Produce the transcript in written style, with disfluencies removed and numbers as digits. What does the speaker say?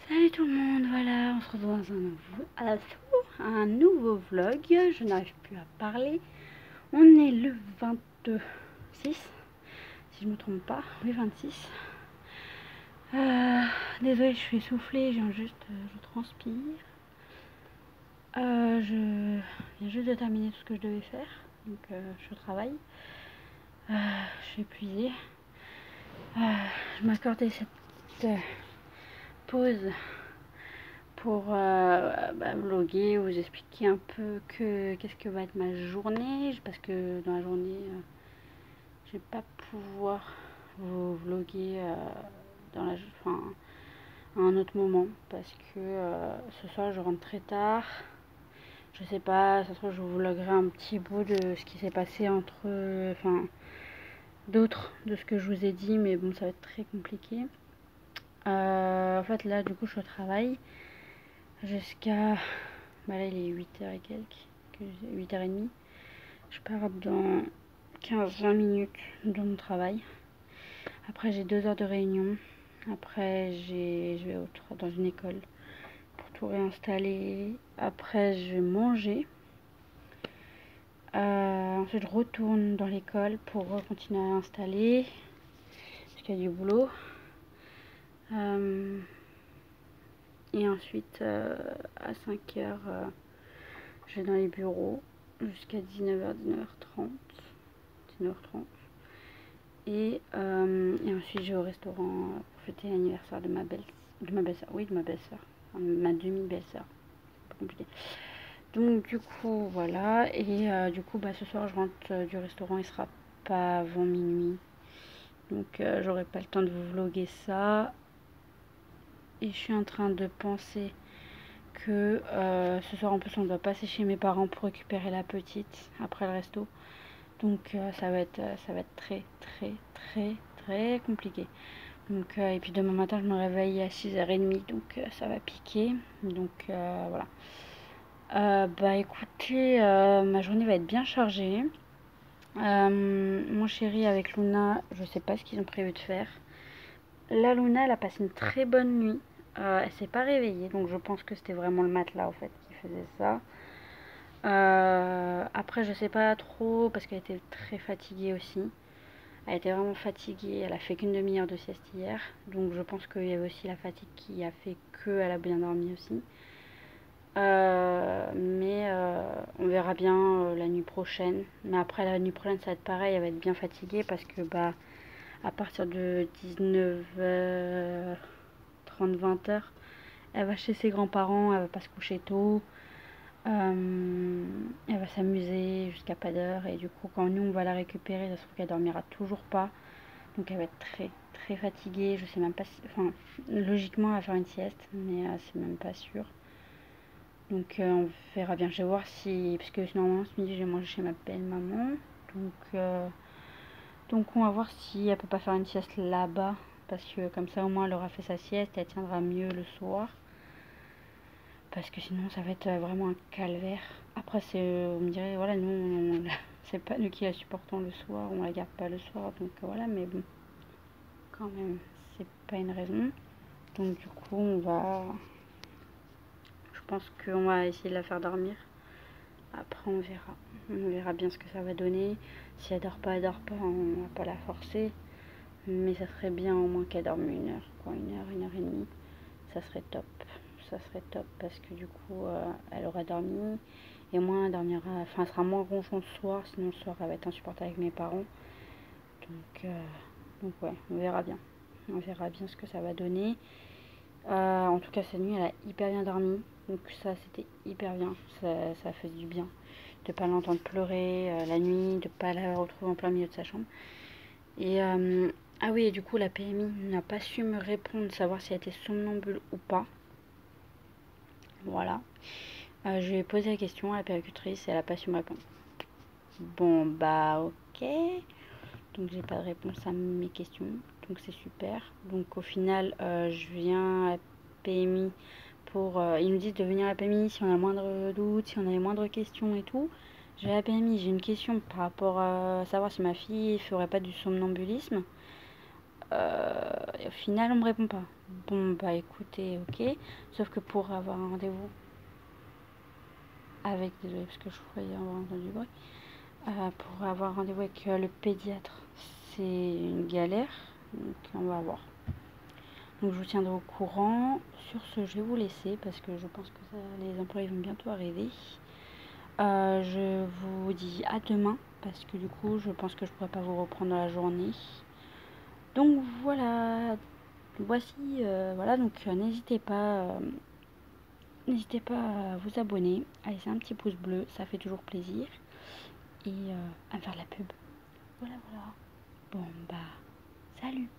Salut tout le monde, voilà, on se retrouve dans un nouveau vlog. Je n'arrive plus à parler. On est le 26, si je me trompe pas, oui 26. Désolée, je suis essoufflée, je transpire. Je viens juste de terminer tout ce que je devais faire, donc je travaille. Je suis épuisée. Je m'accordais cette pause pour vlogger, vous expliquer un peu qu'est-ce que va être ma journée, parce que dans la journée, je vais pas pouvoir vous vlogger enfin, à un autre moment, parce que ce soir je rentre très tard. Je sais pas, ça se trouve je vous vloguerai un petit bout de ce qui s'est passé entre, d'autres de ce que je vous ai dit, mais bon, ça va être très compliqué. En fait, là, du coup, je suis au travail jusqu'à... là, il est 8h et quelques, 8h30. Je pars dans 15-20 minutes dans mon travail. Après, j'ai 2 heures de réunion. Après, je vais dans une école pour tout réinstaller. Après, je vais manger. Ensuite, je retourne dans l'école pour continuer à installer. Parce qu'il y a du boulot. Et ensuite, à 5h, je vais dans les bureaux jusqu'à 19h, 19h30. 19h30. Et ensuite, je vais au restaurant pour fêter l'anniversaire de ma belle-sœur. Oui, de ma belle-sœur. Enfin, ma demi-belle-sœur. Pas compliqué. Donc, du coup, voilà. Et du coup, ce soir, je rentre du restaurant. Il sera pas avant minuit. Donc, j'aurai pas le temps de vous vlogger ça. Et je suis en train de penser que ce soir, en plus, on doit passer chez mes parents pour récupérer la petite après le resto. Donc, ça va être très, très, très, très compliqué. Donc, et puis demain matin, je me réveille à 6h30, donc ça va piquer. Donc, voilà. Écoutez, ma journée va être bien chargée. Mon chéri avec Luna, je sais pas ce qu'ils ont prévu de faire. La Luna, elle a passé une très bonne nuit. Elle s'est pas réveillée, donc je pense que c'était vraiment le matelas, en fait, qui faisait ça. Après, je sais pas trop, parce qu'elle était très fatiguée aussi. Elle était vraiment fatiguée, elle a fait qu'une demi-heure de sieste hier. Donc je pense qu'il y avait aussi la fatigue qui a fait qu'elle a bien dormi aussi. Mais on verra bien la nuit prochaine. Mais après la nuit prochaine ça va être pareil, elle va être bien fatiguée parce que à partir de 19h30, 20h, elle va chez ses grands-parents, elle va pas se coucher tôt. Elle va s'amuser jusqu'à pas d'heure et du coup quand nous on va la récupérer, ça se trouve qu'elle dormira toujours pas. Donc elle va être très très fatiguée. Je sais même pas si... Enfin, logiquement elle va faire une sieste, mais c'est même pas sûr. Donc on verra bien. Je vais voir si... Parce que normalement ce midi je vais manger chez ma belle-maman. Donc on va voir si elle peut pas faire une sieste là-bas. Parce que comme ça au moins elle aura fait sa sieste et elle tiendra mieux le soir. Parce que sinon ça va être vraiment un calvaire. Après on me dirait, voilà, nous c'est pas nous qui la supportons le soir, on la garde pas le soir. Donc voilà, mais bon, quand même, c'est pas une raison. Donc du coup, je pense qu'on va essayer de la faire dormir. Après, on verra. On verra bien ce que ça va donner. Si elle dort pas, on va pas la forcer. Mais ça serait bien au moins qu'elle dorme 1 heure, quoi, 1 heure, 1h30. Ça serait top. Ça serait top parce que du coup, elle aura dormi. Et moi, elle dormira, enfin, elle sera moins ronchon le soir. Sinon, le soir, elle va être insupportable avec mes parents. Donc ouais, on verra bien. On verra bien ce que ça va donner. En tout cas, cette nuit, elle a hyper bien dormi. Donc ça, c'était hyper bien. Ça fait du bien de pas l'entendre pleurer la nuit, de pas la retrouver en plein milieu de sa chambre. Et ah oui, et du coup, la PMI n'a pas su me répondre, savoir si elle était somnambule ou pas. Voilà. Je lui ai posé la question à la péricultrice et elle a pas su me répondre. Bon, ok. Donc j'ai pas de réponse à mes questions. Donc c'est super. Donc au final, je viens à PMI pour... ils nous disent de venir à PMI si on a le moindre doute, si on a les moindres questions et tout. Je vais à PMI, j'ai une question par rapport à savoir si ma fille ferait pas du somnambulisme. Et au final, on me répond pas. Bon bah écoutez, ok. Sauf que pour avoir un rendez-vous avec, désolé parce que je croyais avoir entendu du bruit, pour avoir rendez-vous avec le pédiatre, c'est une galère. Donc on va voir. Donc je vous tiendrai au courant. Sur ce, je vais vous laisser parce que je pense que les employés vont bientôt arriver. Je vous dis à demain parce que du coup je pense que je pourrais pas vous reprendre dans la journée. Donc voilà, voici, voilà, donc n'hésitez pas à vous abonner, à laisser un petit pouce bleu, ça fait toujours plaisir, et à me faire de la pub. Voilà, voilà. Bon bah, salut.